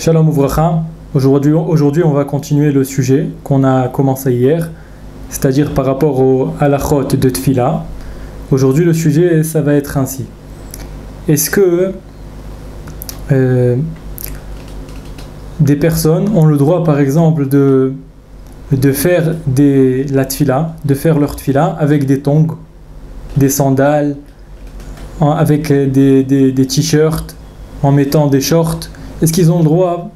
Shalom Uvracha. Aujourd'hui, on va continuer le sujet qu'on a commencé hier, c'est-à-dire par rapport au halachot de Tfila. Aujourd'hui, le sujet, ça va être ainsi. Est-ce que des personnes ont le droit, par exemple, de faire la Tfila, de faire leur Tfila avec des tongs, des sandales, avec des t-shirts, en mettant des shorts? Est-ce qu'ils ont le droit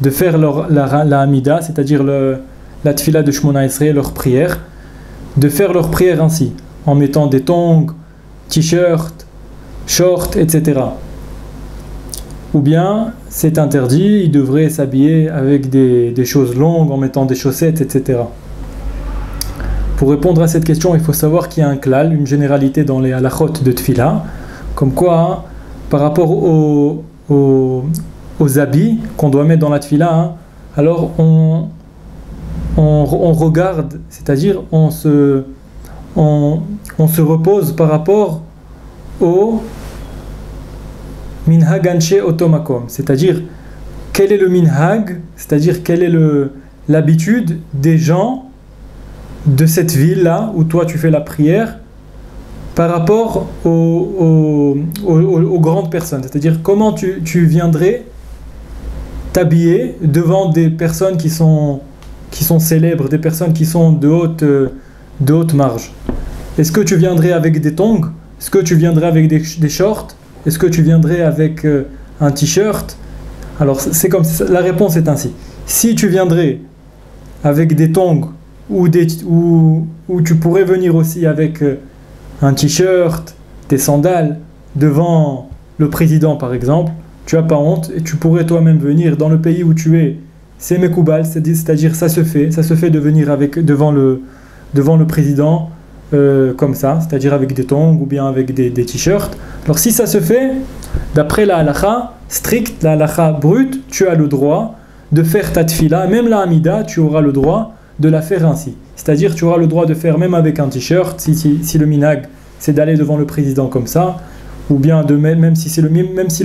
de faire la Hamida, c'est-à-dire la Tfila de Shmona Esrei, leur prière, de faire leur prière ainsi, en mettant des tongs, t-shirts, shorts, etc. Ou bien c'est interdit, ils devraient s'habiller avec des choses longues, en mettant des chaussettes, etc. Pour répondre à cette question, il faut savoir qu'il y a un klal, une généralité dans les halachot de Tfila, comme quoi, par rapport aux habits qu'on doit mettre dans la Tfila, alors on regarde, c'est-à-dire on se repose par rapport au minhag anshe otomakom, c'est-à-dire quel est le minhag, c'est-à-dire quelle est l'habitude des gens de cette ville-là où toi tu fais la prière par rapport aux grandes personnes, c'est-à-dire comment tu viendrais t'habiller devant des personnes qui sont célèbres, des personnes qui sont de haute marge. Est-ce que tu viendrais avec des tongs? Est-ce que tu viendrais avec des shorts? Est-ce que tu viendrais avec un t-shirt? Alors c'est comme ça, la réponse est ainsi. Si tu viendrais avec des tongs ou tu pourrais venir aussi avec un t-shirt, des sandales devant le président par exemple, tu n'as pas honte et tu pourrais toi-même venir dans le pays où tu es. C'est mekoubal, c'est-à-dire ça se fait de venir devant le président comme ça, c'est-à-dire avec des tongs ou bien avec des t-shirts. Alors si ça se fait, d'après la halakha stricte, la halakha brute, tu as le droit de faire ta tfila, même la hamida, tu auras le droit de la faire ainsi. C'est-à-dire tu auras le droit de faire même avec un t-shirt, si le minhag c'est d'aller devant le président comme ça, ou bien même si le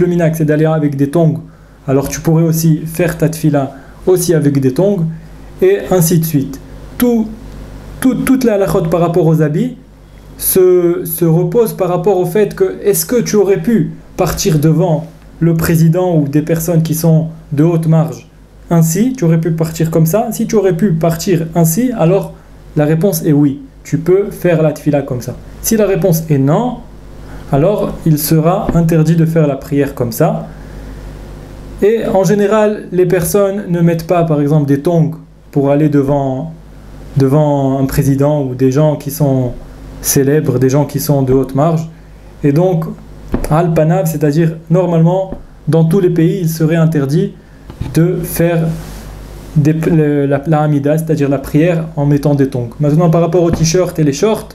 minhag c'est d'aller avec des tongs, alors tu pourrais aussi faire ta tfila aussi avec des tongs, et ainsi de suite. Toute la halachot par rapport aux habits se repose par rapport au fait que est-ce que tu aurais pu partir devant le président ou des personnes qui sont de haute marge ainsi, tu aurais pu partir comme ça? Si tu aurais pu partir ainsi, alors la réponse est oui, tu peux faire la tfila comme ça. Si la réponse est non, alors il sera interdit de faire la prière comme ça. Et en général, les personnes ne mettent pas par exemple des tongs pour aller devant un président ou des gens qui sont célèbres, des gens qui sont de haute marge. Et donc, al-panav, c'est-à-dire normalement, dans tous les pays, il serait interdit de faire la hamida, c'est-à-dire la prière en mettant des tongs. Maintenant, par rapport aux t-shirts et les shorts,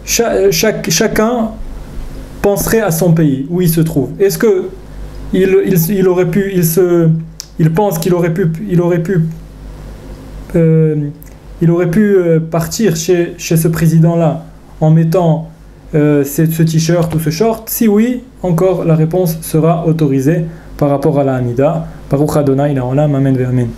chacun penserait à son pays, où il se trouve. Est-ce que il pense qu'il aurait pu partir chez ce président-là en mettant ce t-shirt ou ce short? Si oui, encore la réponse sera autorisée par rapport à la Hamida. Baruch Adonai La'olam, Amen ve Amen.